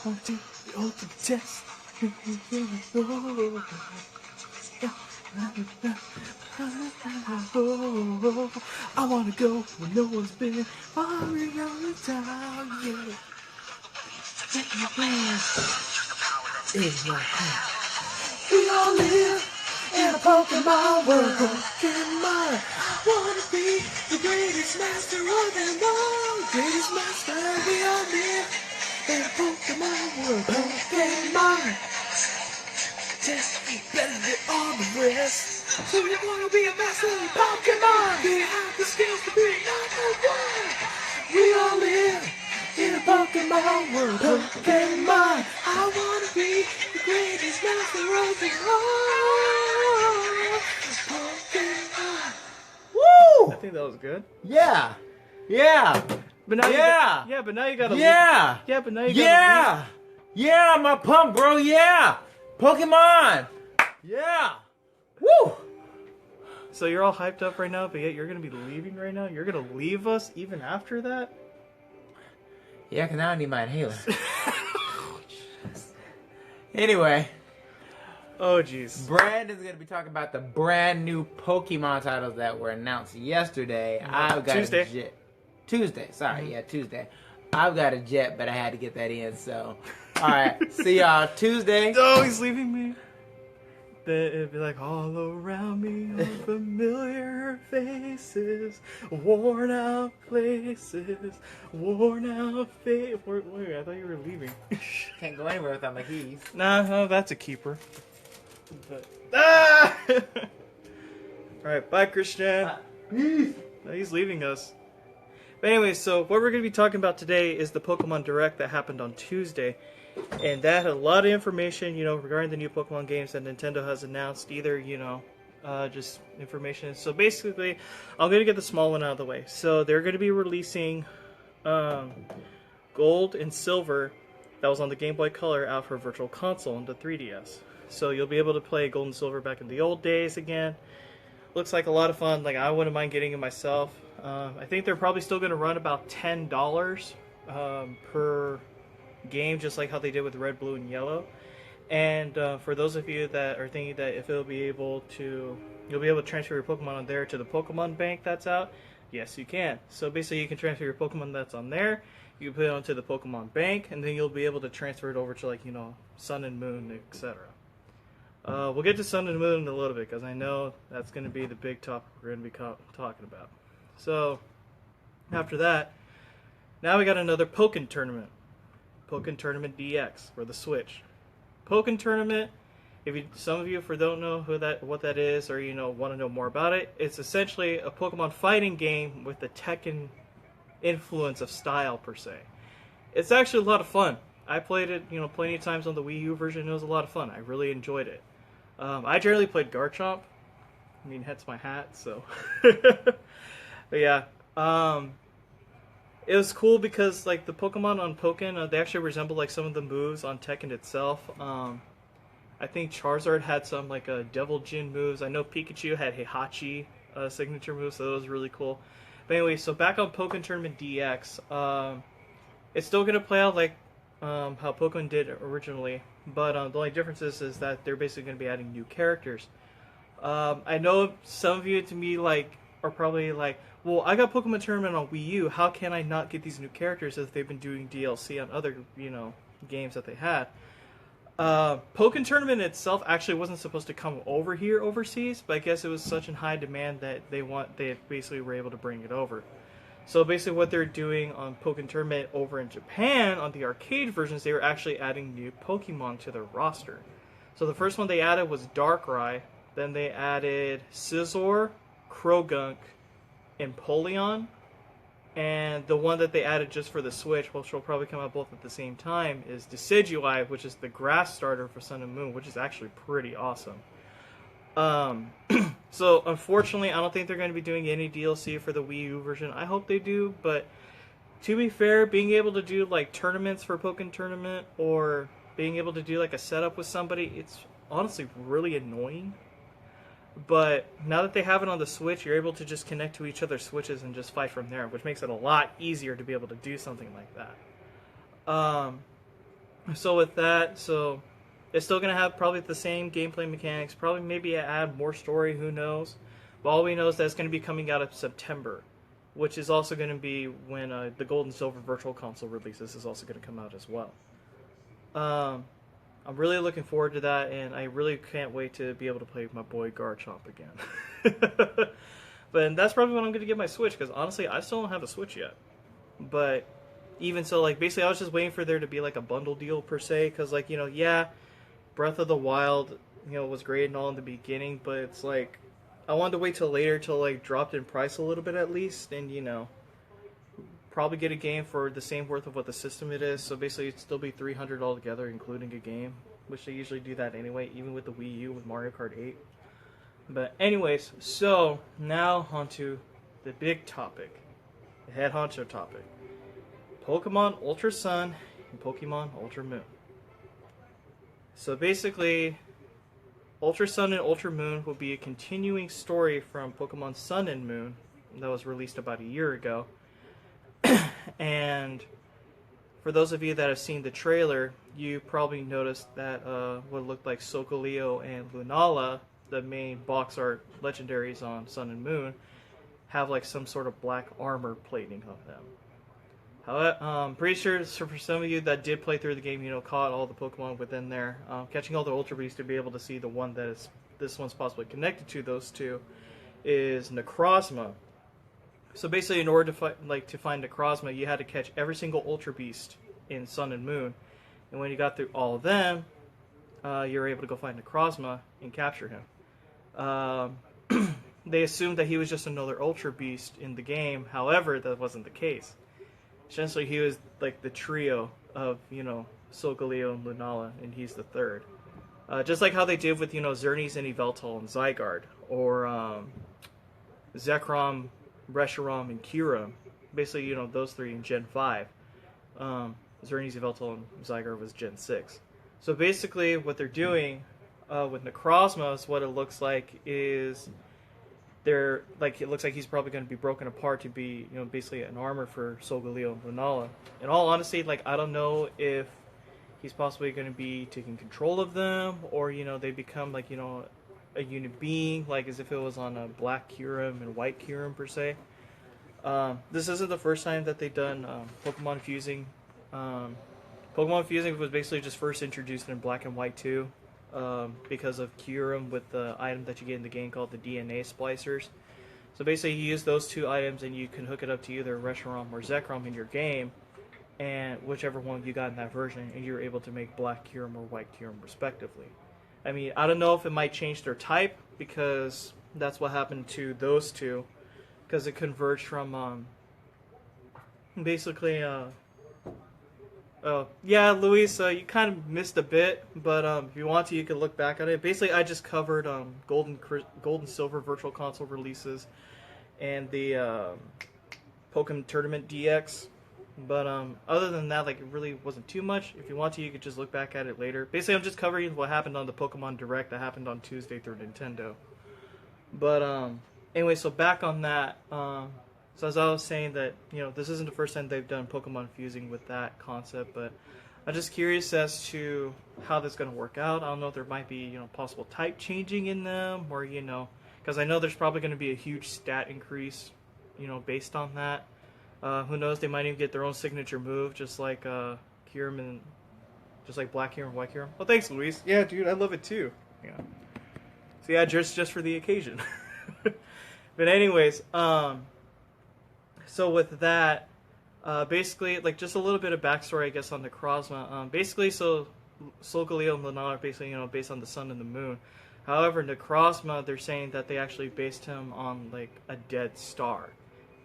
want to the ultimate test. I wanna go where no one's been. Far beyond the town, yeah. In my hand. We all live in a Pokemon world. Pokemon, wanna be the greatest master of them all. Greatest master, we all live in a Pokemon world. Pokemon, just better than all the rest. So we wanna be a master of Pokemon. We have the skills to be number one. We all live in a Pokemon world. Pokemon, I wanna be the greatest master of them all. Pokemon. Woo! I think that was good. Yeah. Yeah. But now yeah. But now you gotta yeah. leave. Yeah, but now you gotta leave. Yeah, I'm a pump, bro. Yeah. Pokemon. Yeah. Woo. So you're all hyped up right now, but yet you're gonna be leaving right now? You're gonna leave us even after that? Yeah, because I don't need my inhaler. Anyway. Oh, jeez. Brandon's going to be talking about the brand new Pokemon titles that were announced yesterday. I've got Tuesday. a jet. Tuesday. Sorry, yeah, Tuesday. I've got a jet, but I had to get that in, so. Alright, see y'all Tuesday. Oh, he's leaving me. It'd be like, all around me are familiar faces, worn out places, worn out faces. Wait, I thought you were leaving. Can't go anywhere without my keys. No, that's a keeper. But, ah! Alright, bye, Christian. Peace. No, he's leaving us. But anyway, so what we're going to be talking about today is the Pokemon Direct that happened on Tuesday. And that had a lot of information, regarding the new Pokemon games that Nintendo has announced. Either, just information. So basically, I'm going to get the small one out of the way. So they're going to be releasing Gold and Silver that was on the Game Boy Color out for Virtual Console on the 3DS. So you'll be able to play Gold and Silver back in the old days again. Looks like a lot of fun. Like, I wouldn't mind getting it myself. I think they're probably still going to run about $10 per game, just like how they did with Red, Blue, and Yellow. And for those of you that are thinking that if you'll be able to transfer your Pokemon on there to the Pokemon Bank that's out, yes, you can. So basically, you can transfer your Pokemon that's on there, you can put it onto the Pokemon Bank, and then you'll be able to transfer it over to, like, Sun and Moon, etc. We'll get to Sun and Moon in a little bit, because I know that's going to be the big topic we're going to be talking about. So, after that, now we got another Pokken Tournament. Pokken Tournament DX for the Switch. Pokken Tournament, some of you don't know what that is, or want to know more about it, it's essentially a Pokemon fighting game with the Tekken influence of style per se. It's actually a lot of fun. I played it, plenty of times on the Wii U version. It was a lot of fun. I really enjoyed it. I generally played Garchomp. I mean, hence my hat. So, but yeah. It was cool because, like, the Pokemon on Pokken, they actually resemble, like, some of the moves on Tekken itself. I think Charizard had some, like, Devil Jin moves. I know Pikachu had Heihachi signature moves, so that was really cool. But anyway, so back on Pokken Tournament DX, it's still going to play out like how Pokemon did originally, but the only difference is that they're basically going to be adding new characters. I know some of you, to me, like, are probably like, well, I got Pokemon Tournament on Wii U. How can I not get these new characters if they've been doing DLC on other, games that they had? Pokemon Tournament itself actually wasn't supposed to come over here overseas, but I guess it was such in high demand that they basically were able to bring it over. So basically what they're doing on Pokemon Tournament over in Japan, on the arcade versions, they were actually adding new Pokemon to their roster. So the first one they added was Darkrai, then they added Scizor, Croagunk, and Polion, and the one that they added just for the Switch, which will probably come out both at the same time, is Decidueye, which is the grass starter for Sun and Moon, which is actually pretty awesome. So unfortunately, I don't think they're going to be doing any DLC for the Wii U version. I hope they do, but to be fair, being able to do like tournaments for Pokemon Tournament, or being able to do like a setup with somebody, it's honestly really annoying. But now that they have it on the Switch, you're able to just connect to each other's Switches and just fight from there, which makes it a lot easier to be able to do something like that. So with that, so it's still gonna have probably the same gameplay mechanics. Probably maybe add more story. Who knows? But all we know is that it's gonna be coming out of September, which is also gonna be when the Gold and Silver Virtual Console releases is also gonna come out as well. Um, I'm really looking forward to that, and I really can't wait to be able to play with my boy Garchomp again. But that's probably when I'm gonna get my Switch, because honestly, I still don't have a Switch yet. But even so, like basically, I was just waiting for there to be like a bundle deal per se, because like yeah, Breath of the Wild, was great and all in the beginning, but it's like I wanted to wait till later till like dropped in price a little bit at least, and probably get a game for the same worth of what the system it is. So basically, it'd still be $300 altogether, including a game, which they usually do that anyway, even with the Wii U with Mario Kart 8. But anyways, so now onto the big topic, the head honcho topic: Pokemon Ultra Sun and Pokemon Ultra Moon. So basically, Ultra Sun and Ultra Moon will be a continuing story from Pokemon Sun and Moon that was released about a year ago. And for those of you that have seen the trailer, you probably noticed that what looked like Solgaleo and Lunala, the main box art legendaries on Sun and Moon, have like some sort of black armor plating on them. However, I'm pretty sure for some of you that did play through the game, caught all the Pokemon within there, catching all the Ultra Beasts to be able to see the one that is this one's possibly connected to those two is Necrozma. So basically, in order to find Necrozma, you had to catch every single Ultra Beast in Sun and Moon, and when you got through all of them, you were able to go find Necrozma and capture him. They assumed that he was just another Ultra Beast in the game. However, that wasn't the case. Essentially, he was like the trio of Solgaleo and Lunala, and he's the third. Just like how they did with Xerneas and Yveltal and Zygarde, or Zekrom, Reshiram, and Kyurem. Basically, those three in Gen 5. Xerneas, Yveltal, and Zygarde was Gen 6. So basically, what they're doing with Necrozma is what it looks like is it looks like he's probably going to be broken apart to be basically an armor for Solgaleo and Lunala. In all honesty, I don't know if he's possibly going to be taking control of them, or they become a unit being, like as if it was on a black Kyurem and white Kyurem per se. This isn't the first time that they've done Pokemon fusing. Pokemon fusing was basically just first introduced in Black and White 2, because of Kyurem with the item that you get in the game called the DNA splicers. So basically, you use those two items and you can hook it up to either Reshiram or Zekrom in your game, and whichever one you got in that version, and you're able to make Black Kyurem or White Kyurem respectively. I mean, I don't know if it might change their type, because that's what happened to those two, because it converged from basically oh, yeah, Luis, you kind of missed a bit, but if you want to, you can look back at it. Basically, I just covered Gold and Silver Virtual Console releases and the Pokemon Tournament DX. But other than that, it really wasn't too much. If you want to, you could just look back at it later. Basically, I'm just covering what happened on the Pokemon Direct that happened on Tuesday through Nintendo. But anyway, so back on that. So as I was saying that, this isn't the first time they've done Pokemon fusing with that concept, but I'm just curious as to how this is going to work out. I don't know if there might be, possible type changing in them, or, because I know there's probably going to be a huge stat increase, based on that. Who knows, they might even get their own signature move, just like Kyurem and, just like Black Kyurem and White Kyurem. Oh, thanks, Luis. Yeah, dude, I love it too. Yeah. So yeah, just for the occasion. But anyways, so with that, basically, just a little bit of backstory, I guess, on Necrozma. Basically, so Solgaleo and Lunala are basically, based on the Sun and the Moon. However, Necrozma, they're saying that they actually based him on, a dead star.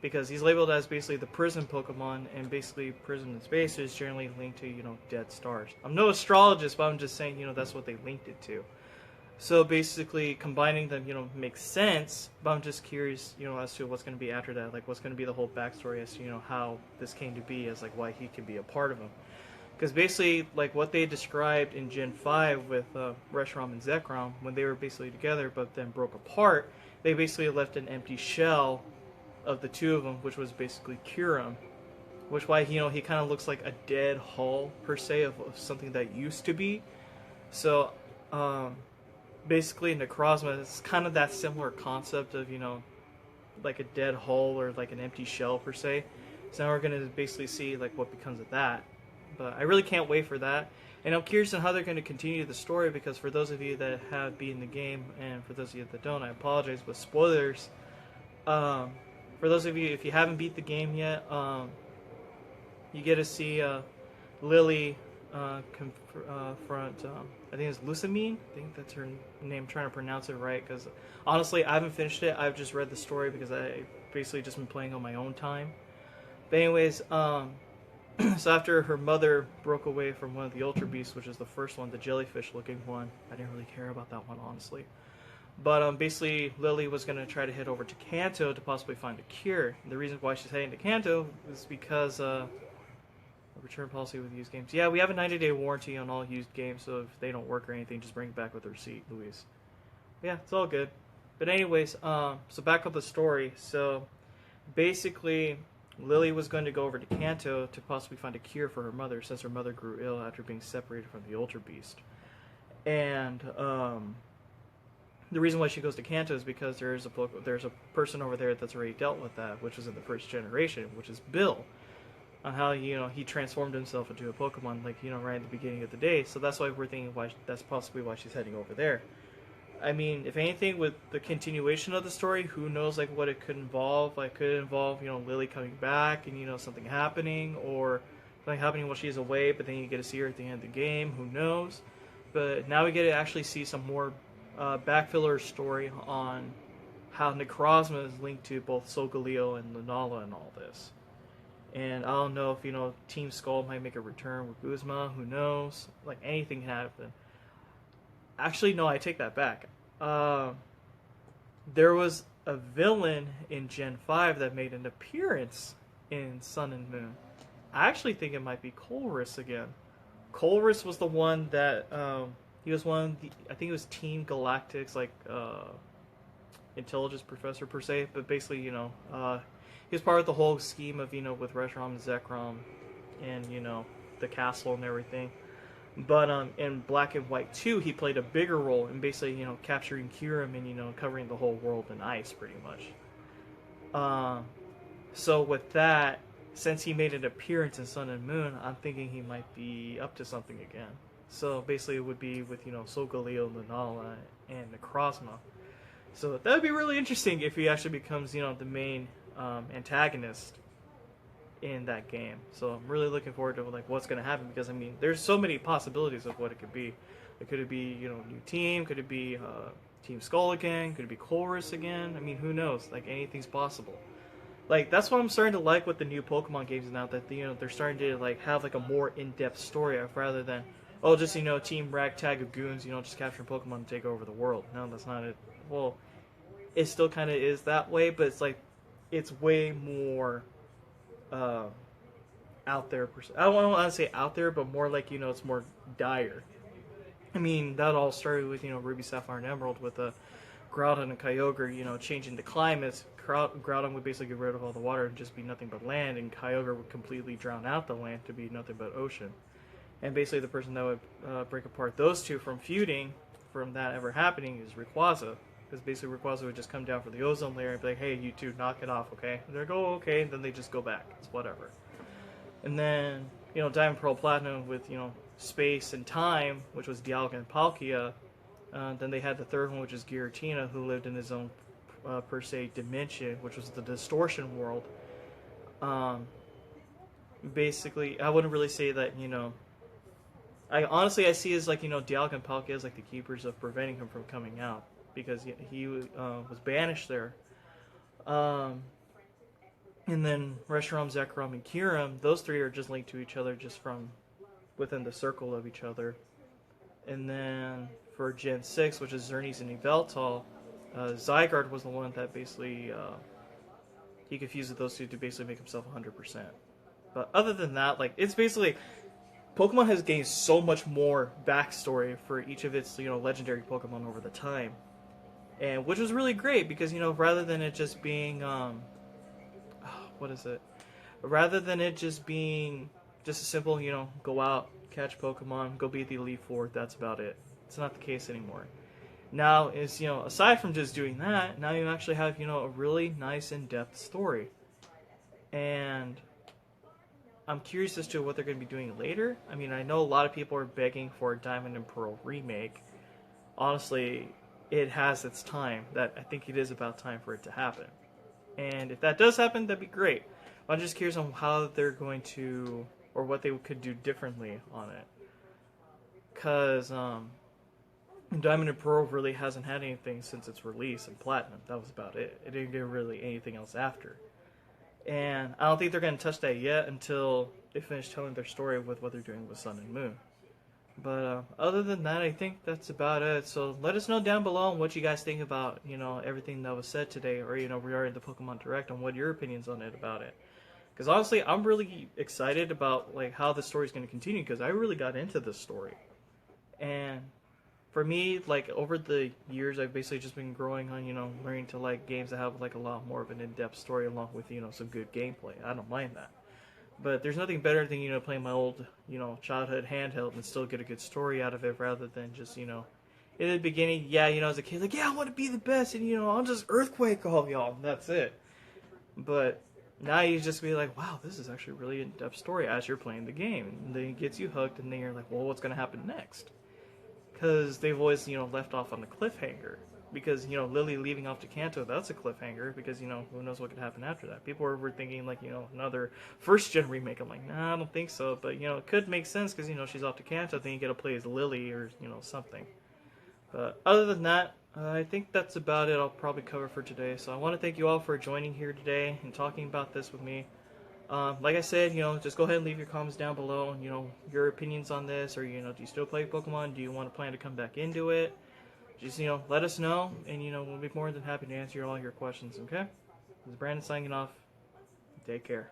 Because he's labeled as basically the prison Pokemon, and basically prison in space is generally linked to, dead stars. I'm no astrologist, but I'm just saying, that's what they linked it to. So basically, combining them, makes sense. But I'm just curious, as to what's going to be after that. What's going to be the whole backstory as to, how this came to be, as why he can be a part of them. Because basically, what they described in Gen 5 with Reshiram and Zekrom, when they were basically together, but then broke apart, they basically left an empty shell of the two of them, which was basically Kyurem. which why he kind of looks like a dead hull per se of something that used to be. So basically Necrozma is kind of that similar concept of like a dead hull or like an empty shell per se. So now we're gonna basically see like what becomes of that. But I really can't wait for that. And I'm curious on how they're going to continue the story, because for those of you that have beaten the game, and for those of you that don't, I apologize with spoilers. For those of you, if you haven't beat the game yet, you get to see Lily confront, I think it's Lusamine. I think that's her name. I'm trying to pronounce it right, because honestly, I haven't finished it. I've just read the story because I basically just been playing on my own time. But anyways, so after her mother broke away from one of the Ultra Beasts, which is the first one, the jellyfish-looking one, I didn't really care about that one, honestly. But basically, Lily was going to try to head over to Kanto to possibly find a cure. And the reason why she's heading to Kanto is because return policy with used games. Yeah, we have a 90-day warranty on all used games, so if they don't work or anything, just bring it back with a receipt, Louise. Yeah, it's all good. But anyways, so back up the story. So basically, Lily was going to go over to Kanto to possibly find a cure for her mother, since her mother grew ill after being separated from the Ultra Beast. And the reason why she goes to Kanto is because there's a person over there that's already dealt with that, which was in the first generation, which is Bill. On how he transformed himself into a Pokemon, like right at the beginning of the day. So that's why we're thinking that's possibly why she's heading over there. I mean, if anything, with the continuation of the story, who knows like what it could involve. Like, could it involve Lily coming back and something happening, or something happening while she's away, but then you get to see her at the end of the game. Who knows? But now we get to actually see some more backfiller story on how Necrozma is linked to both Solgaleo and Lunala and all this. And I don't know if Team Skull might make a return with Guzma. Who knows? Like, anything can happen. Actually, no, I take that back. There was a villain in Gen 5 that made an appearance in Sun and Moon. I actually think it might be Colress again. Colress was the one that he was one of the, I think it was Team Galactic's like intelligence professor per se, but basically he was part of the whole scheme of with Reshiram and Zekrom and the castle and everything. But in Black and White 2, he played a bigger role in basically capturing Kyurem and covering the whole world in ice pretty much. So with that, since he made an appearance in Sun and Moon, I'm thinking he might be up to something again. So basically, it would be with Solgaleo, Lunala, and Necrozma. So that would be really interesting if he actually becomes the main antagonist in that game. So I'm really looking forward to like what's going to happen, because I mean there's so many possibilities of what it could be. Could it be new team? Could it be Team Skull again? Could it be Colress again? I mean, who knows? Like, anything's possible. Like, that's what I'm starting to like with the new Pokemon games now, that they're starting to like have like a more in-depth story rather than just Team Ragtag of goons just capturing Pokemon to take over the world. No, that's not it. Well, it still kind of is that way, but it's like it's way more out there. I don't want to say out there, but more like it's more dire. I mean, that all started with Ruby, Sapphire, and Emerald with Groudon and Kyogre changing the climates. Groudon would basically get rid of all the water and just be nothing but land, and Kyogre would completely drown out the land to be nothing but ocean. And basically the person that would break apart those two from feuding, from that ever happening, is Rayquaza. Because basically Rayquaza would just come down for the ozone layer and be like, hey, you two, knock it off, okay? And they're like, oh, okay, and then they just go back. It's whatever. And then, Diamond, Pearl, Platinum with, space and time, which was Dialga and Palkia. Then they had the third one, which is Giratina, who lived in his own, per se, dimension, which was the distortion world. Basically, I wouldn't really say that, I see as like, Dialga and Palkia as like the keepers of preventing him from coming out, because he was banished there. And then Reshiram, Zekrom, and Kyurem, those three are just linked to each other just from within the circle of each other. And then for Gen 6, which is Xerneas and Yveltal, Zygarde was the one that basically he confused those two to basically make himself 100%. But other than that, like, it's basically Pokemon has gained so much more backstory for each of its legendary Pokemon over the time, and which was really great because rather than it just being what is it? rather than it just being just a simple, go out, catch Pokemon, go beat the Elite Four, that's about it. It's not the case anymore. Now is, aside from just doing that, now you actually have, a really nice in-depth story. And I'm curious as to what they're going to be doing later. I mean, I know a lot of people are begging for a Diamond and Pearl remake. Honestly, it has its time. That I think it is about time for it to happen. And if that does happen, that'd be great. I'm just curious on how they're going to, or what they could do differently on it. Because Diamond and Pearl really hasn't had anything since its release in Platinum. That was about it. It didn't get really anything else after. And I don't think they're going to touch that yet until they finish telling their story with what they're doing with Sun and Moon. But other than that, I think that's about it. So let us know down below what you guys think about, everything that was said today, or, regarding the Pokemon Direct, and what your opinions on it about it. Because honestly, I'm really excited about like how the story's going to continue, because I really got into this story. And for me, like over the years, I've basically just been growing on, learning to like games that have like a lot more of an in-depth story along with, some good gameplay. I don't mind that. But there's nothing better than, playing my old, childhood handheld and still get a good story out of it rather than just, in the beginning, yeah, as a kid, like, yeah, I want to be the best and, I'll just earthquake all y'all, and that's it. But now you just be like, wow, this is actually a really in-depth story as you're playing the game. And then it gets you hooked, and then you're like, well, what's going to happen next? Because they've always, left off on the cliffhanger. Because, Lily leaving off to Kanto, that's a cliffhanger. Because, who knows what could happen after that. People were thinking, like, another first-gen remake. I'm like, nah, I don't think so. But, it could make sense because, she's off to Kanto. Then you get to play as Lily or, something. But other than that, I think that's about it I'll probably cover for today. So I want to thank you all for joining here today and talking about this with me. Like I said, just go ahead and leave your comments down below. Your opinions on this, or do you still play Pokemon? Do you want to plan to come back into it? Just let us know, and we'll be more than happy to answer all your questions. Okay? This is Brandon signing off. Take care.